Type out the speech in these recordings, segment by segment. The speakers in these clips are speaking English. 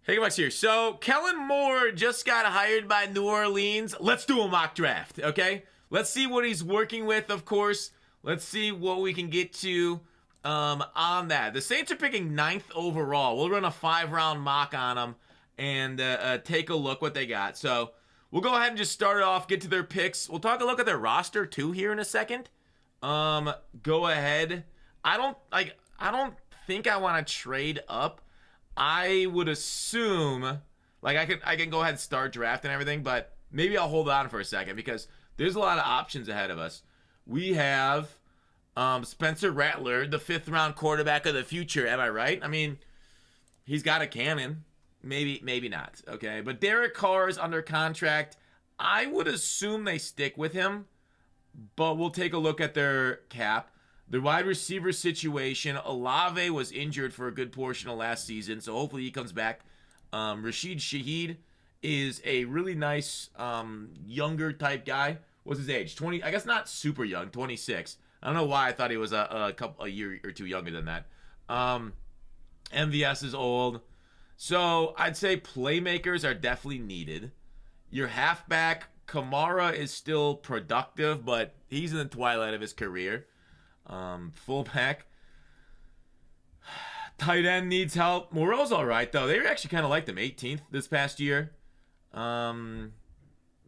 Hey, Max here. So, Kellen Moore just got hired by New Orleans. Let's do a mock draft, okay? Let's see what he's working with, of course. Let's see what we can get to on that. The Saints are picking 9th overall. We'll run a 5-round mock on them and take a look what they got. So, we'll go ahead and just start it off, get to their picks. We'll talk a look at their roster, too, here in a second. Go ahead. I don't think I want to trade up. I would assume, like, I can go ahead and start draft and everything, but maybe I'll hold on for a second because there's a lot of options ahead of us. We have Spencer Rattler, the 5th-round quarterback of the future. Am I right? I mean, he's got a cannon. Maybe not, okay? But Derek Carr is under contract. I would assume they stick with him, but we'll take a look at their cap. The wide receiver situation, Olave was injured for a good portion of last season, so hopefully he comes back. Rashid Shaheed is a really nice younger type guy. What's his age? 20? I guess not super young, 26. I don't know why I thought he was a year or two younger than that. MVS is old. So I'd say playmakers are definitely needed. Your halfback, Kamara, is still productive, but he's in the twilight of his career. Fullback, tight end needs help. Moreau's all right though. They actually kind of liked him 18th this past year. Eric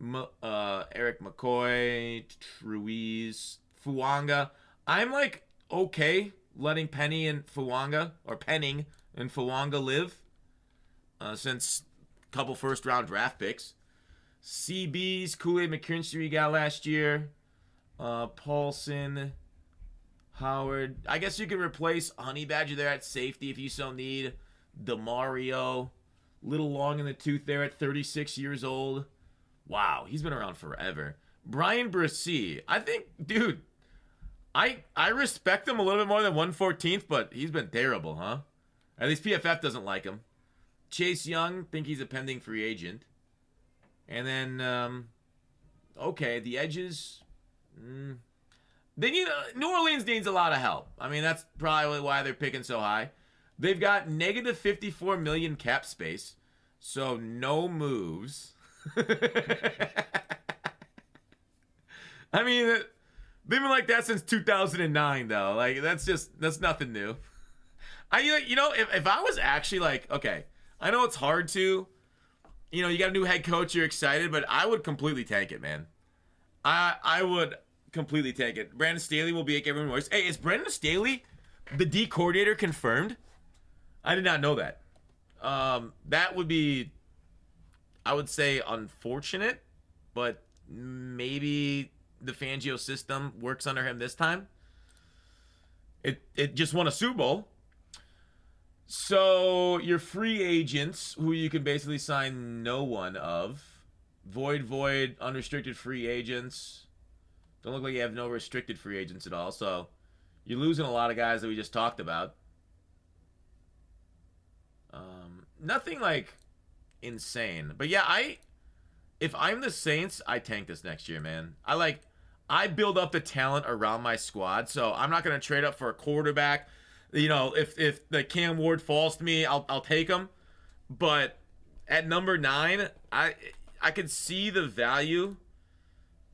McCoy, Ruiz, Fuanga. I'm like okay letting Penning and Fuanga live since a couple first-round draft picks. CBs, Kool-Aid McKinstry we got last year. Paulson, Howard. I guess you can replace Honey Badger there at safety if you so need. DeMario. Little long in the tooth there at 36 years old. Wow, he's been around forever. Brian Brissy. I think, dude, I respect him a little bit more than 114th, but he's been terrible, huh? At least PFF doesn't like him. Chase Young, think he's a pending free agent. And then, okay, the edges. They need New Orleans needs a lot of help. I mean, that's probably why they're picking so high. They've got negative 54 million cap space, so no moves. I mean, they've been like that since 2009, though. Like that's nothing new. If I was actually like, okay, I know it's hard to, you got a new head coach, you're excited, but I would completely tank it, man. I would completely take it. Brandon Staley will be everyone worse. Hey, is Brandon Staley the D coordinator confirmed? I did not know that. That would be, I would say, unfortunate, but maybe the Fangio system works under him this time. It just won a Super Bowl. So your free agents, who you can basically sign no one of, void, unrestricted free agents. Don't look like you have no restricted free agents at all, so you're losing a lot of guys that we just talked about. Nothing like insane, but yeah, if I'm the Saints, I tank this next year, man. I build up the talent around my squad, so I'm not gonna trade up for a quarterback. If the Cam Ward falls to me, I'll take him. But at number 9, I could see the value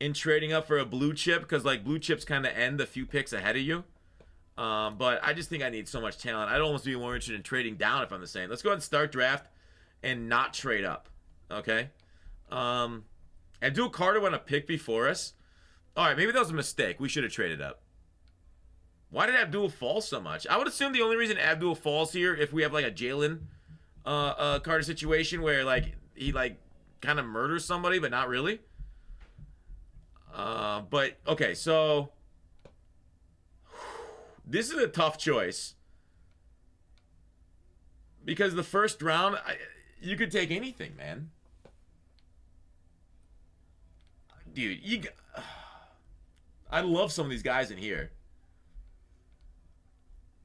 in trading up for a blue chip because like blue chips kind of end a few picks ahead of you. But I just think I need so much talent. I'd almost be more interested in trading down if I'm the same. Let's go ahead and start draft and not trade up. Okay? Abdul Carter went a pick before us. All right, maybe that was a mistake. We should have traded up. Why did Abdul fall so much? I would assume the only reason Abdul falls here if we have like a Jalen Carter situation where like he like kind of murders somebody, but not really. But okay, so this is a tough choice because the first round, you could take anything, man. Dude, I love some of these guys in here.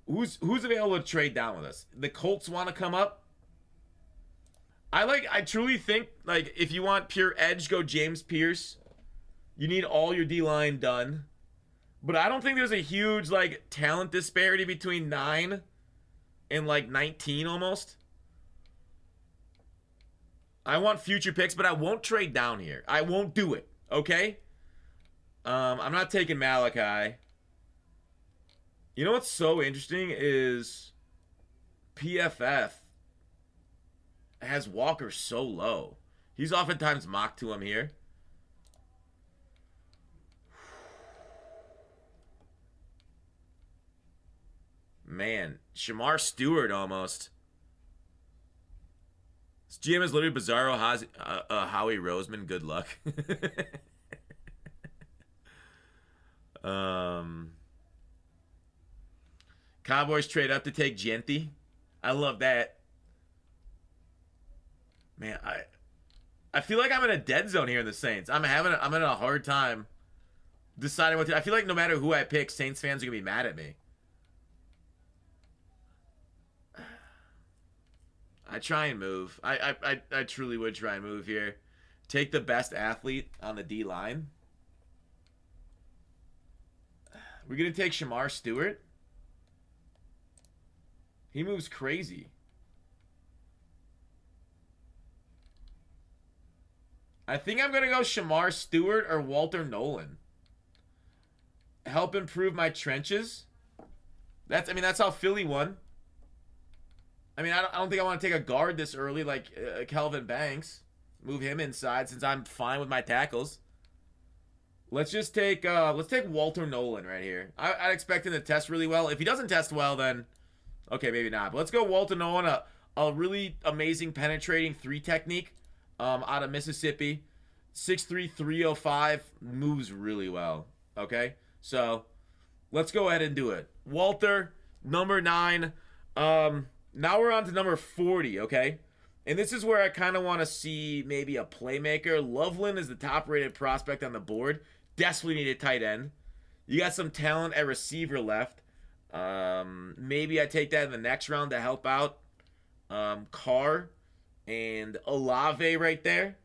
Who's available to trade down with us? The Colts want to come up. I truly think like if you want pure edge, go James Pierce. You need all your D-line done. But I don't think there's a huge like talent disparity between 9 and like 19 almost. I want future picks, but I won't trade down here. I won't do it, okay? I'm not taking Malachi. You know what's so interesting is PFF has Walker so low. He's oftentimes mocked to him here. Man, Shamar Stewart almost. This GM is literally Bizarro Howie Roseman. Good luck. Cowboys trade up to take Genti. I love that. Man, I feel like I'm in a dead zone here in the Saints. I'm having a hard time deciding what to. I feel like no matter who I pick, Saints fans are gonna be mad at me. I try and move. I truly would try and move here. Take the best athlete on the D line. We're gonna take Shamar Stewart. He moves crazy. I think I'm gonna go Shamar Stewart or Walter Nolan. Help improve my trenches. That's how Philly won. I mean, I don't think I want to take a guard this early like Kelvin Banks. Move him inside since I'm fine with my tackles. Let's take Walter Nolan right here. I'd expect him to test really well. If he doesn't test well, then okay, maybe not. But let's go Walter Nolan, a really amazing penetrating 3 technique out of Mississippi. 6'3", 305, moves really well. Okay? So, let's go ahead and do it. Walter, number 9. Now we're on to number 40, okay? And this is where I kind of want to see maybe a playmaker. Loveland is the top-rated prospect on the board. Desperately need a tight end. You got some talent at receiver left. Maybe I take that in the next round to help out. Carr and Olave right there.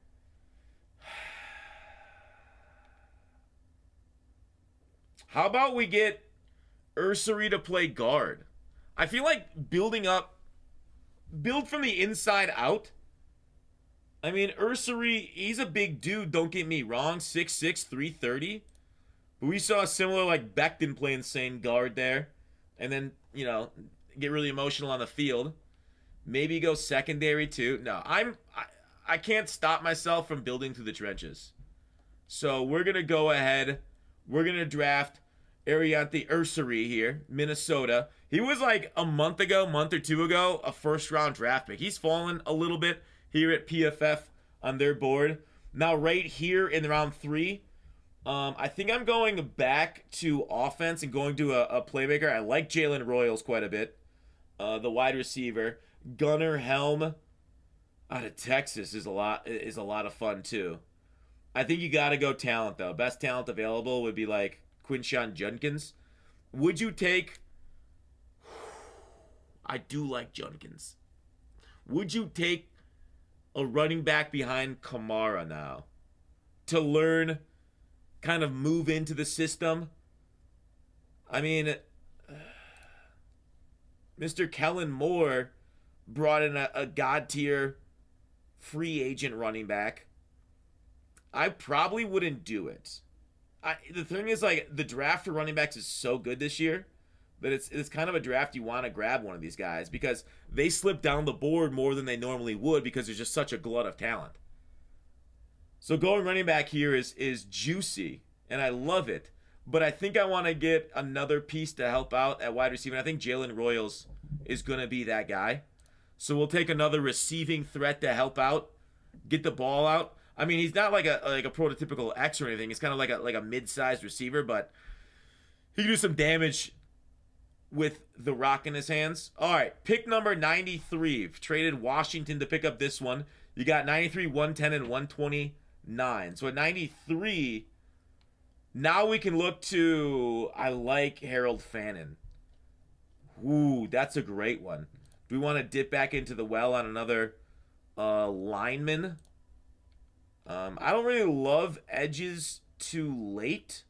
How about we get Ursary to play guard? I feel like build from the inside out. I mean, Ursary, he's a big dude, don't get me wrong, 6'6", 330. But we saw a similar, like, Becton play insane guard there. And then, you know, get really emotional on the field. Maybe go secondary, too. No, I can't stop myself from building through the trenches. So we're going to go ahead. We're going to draft Ariante Ursary here, Minnesota. He was like a month or 2 ago, a first-round draft pick. He's fallen a little bit here at PFF on their board. Now, right here in round 3, I think I'm going back to offense and going to a playmaker. I like Jalen Royals quite a bit, the wide receiver. Gunnar Helm out of Texas is a lot of fun too. I think you got to go talent though. Best talent available would be like Quinshon Judkins. Would you take? I do like Judkins. Would you take a running back behind Kamara now to learn, kind of move into the system? I mean, Mr. Kellen Moore brought in a god tier free agent running back. I probably wouldn't do it. The thing is, like, the draft for running backs is so good this year that it's kind of a draft you want to grab one of these guys because they slip down the board more than they normally would because there's just such a glut of talent. So going running back here is juicy, and I love it. But I think I want to get another piece to help out at wide receiver. And I think Jalen Royals is going to be that guy. So we'll take another receiving threat to help out, get the ball out. I mean, he's not like a prototypical X or anything. He's kind of like a mid-sized receiver, but he can do some damage with the rock in his hands. All right, pick number 93. Traded Washington to pick up this one. You got 93, 110, and 129. So at 93, now we can look to, I like Harold Fannin. Ooh, that's a great one. Do we want to dip back into the well on another lineman? I don't really love edges too late,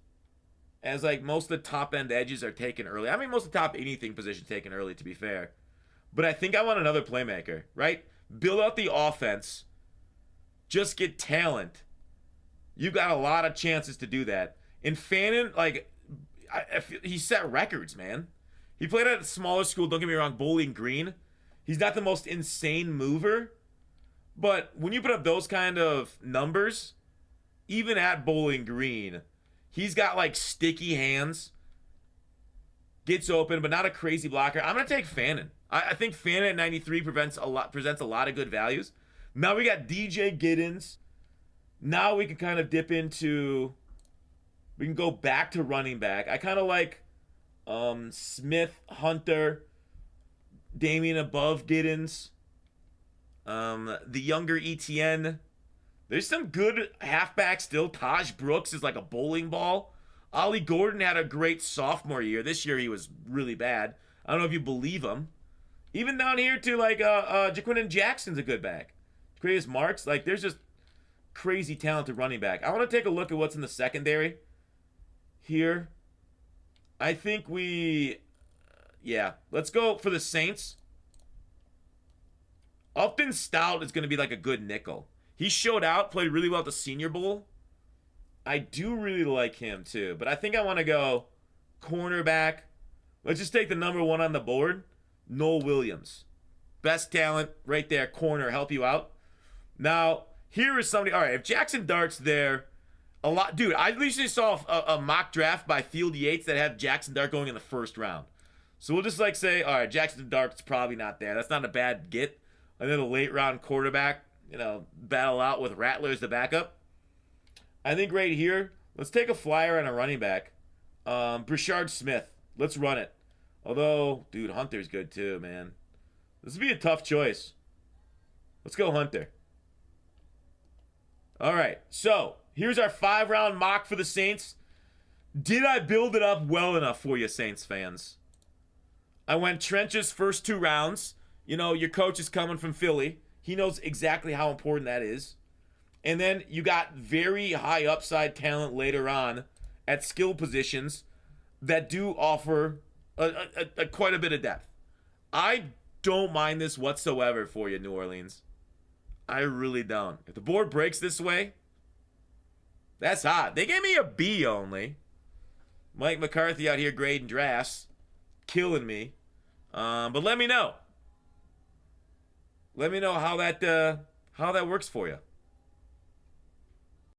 as like most of the top end edges are taken early. I mean, most of the top anything positions taken early, to be fair. But I think I want another playmaker, right? Build out the offense. just get talent, you got a lot of chances to do that. And Fannin, like, he set records, man. He played at a smaller school, don't get me wrong, Bowling Green. He's not the most insane mover, but when you put up those kind of numbers, even at Bowling Green, he's got like sticky hands, gets open, but not a crazy blocker. I'm gonna take Fannin. I think Fannin at 93 presents a lot of good values. Now we got DJ Giddens. Now we can kind of dip into, we can go back to running back. I kind of like Smith, Hunter, Damian above Giddens, the younger ETN. There's some good halfbacks still. Taj Brooks is like a bowling ball. Ollie Gordon had a great sophomore year. This year he was really bad. I don't know if you believe him. Even down here to like Jaquindon Jackson's a good back. Greatest Marks, like there's just crazy talented running back. I want to take a look at what's in the secondary here. I think let's go for the Saints. Upton Stout is going to be like a good nickel. He showed out, played really well at the Senior Bowl. I do really like him too, but I think I want to go cornerback. Let's just take the number 1 on the board, Noel Williams. Best talent right there, corner, help you out. Now, here is somebody, all right, if Jackson Dart's there, a lot, dude, I recently saw a mock draft by Field Yates that had Jackson Dart going in the first round. So we'll just like say, all right, Jackson Dart's probably not there. That's not a bad get. And then a late round quarterback, battle out with Rattler as the backup. I think right here, let's take a flyer on a running back. Brashard Smith. Let's run it. Although, dude, Hunter's good too, man. This would be a tough choice. Let's go Hunter. All right, so here's our 5-round mock for the Saints. Did I build it up well enough for you, Saints fans? I went trenches first 2 rounds. Your coach is coming from Philly. He knows exactly how important that is. And then you got very high upside talent later on at skill positions that do offer quite a bit of depth. I don't mind this whatsoever for you, New Orleans. I really don't. If the board breaks this way, that's hot. They gave me a B only. Mike McCarthy out here grading drafts, killing me. But let me know. Let me know how that works for you.